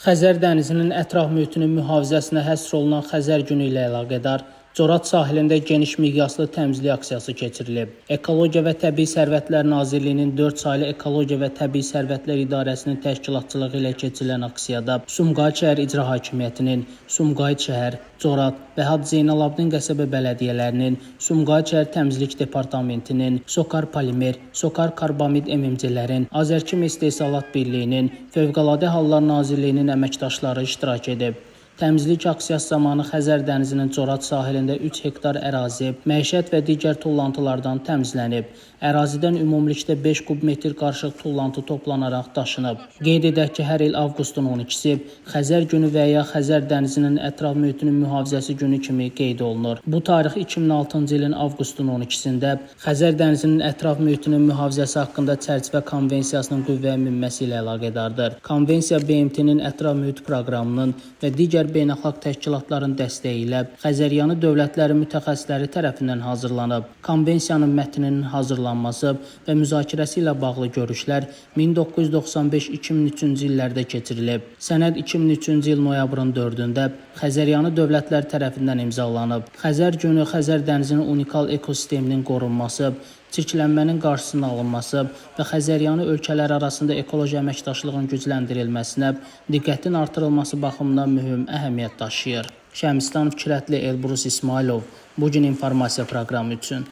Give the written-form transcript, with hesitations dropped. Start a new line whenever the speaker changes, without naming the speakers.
Xəzər dənizinin ətraf mühitinin mühafizəsinə həsr olunan Xəzər günü ilə əlaqədar Corat sahilində geniş miqyaslı təmizlik aksiyası keçirilib. Ekologiya və Təbii Sərvətlər Nazirliyinin 4 saylı Ekologiya və Təbii Sərvətlər İdarəsinin təşkilatçılığı ilə keçirilən aksiyada Sumqayıt şəhər İcra Hakimiyyətinin, Sumqayıt şəhər, Corat və Hacı Zeynalabdin qəsəbə bələdiyyələrinin, Sumqayıt şəhər Təmizlik Departamentinin, Sokar Polimer, Sokar Karbamid MMC-lərin, Azərkim İstehsalat Birliyinin, Fövqəladə Hallar Nazirliyinin əməkdaşları iştirak edib. Təmizlik aksiyası zamanı Xəzər dənizinin Corat sahilində 3 hektar ərazi məişət və digər tullantılardan təmizlənib. Ərazidən ümumilikdə 5 kub metr qarışıq tullantı toplanaraq daşınıb. Qeyd edək ki, hər il avqustun 12-si Xəzər günü və ya Xəzər dənizinin ətraf mühitinin mühafizəsi günü kimi qeyd olunur. Bu tarix 2006-cı ilin avqustun 12-sində Xəzər dənizinin ətraf mühitinin mühafizəsi haqqında çərçivə konvensiyasının qüvvəyə minməsi ilə əlaqədardır. Konvensiya BMT-nin ətraf mühit proqramının və digər beynəlxalq təşkilatların dəstəyi ilə Xəzəryanı dövlətləri mütəxəssisləri tərəfindən hazırlanıb. Konvensiyanın mətninin hazırlanması və müzakirəsi ilə bağlı görüşlər 1995-2003-cü illərdə keçirilib. Sənəd 2003-cü il noyabrın 4-də Xəzəryanı dövlətlər tərəfindən imzalanıb. Xəzər günü Xəzər dənizinin unikal ekosisteminin qorunması, çirklənmənin qarşısının alınması və Xəzəryanı ölkələr arasında ekoloji əməkdaşlığın gücləndirilməsinə diqqətin artırılması baxımından mühüm əhəmiyyət daşıyır. Şəmstan Fikrətli, Elbrus İsmailov, bugün informasiya proqramı üçün.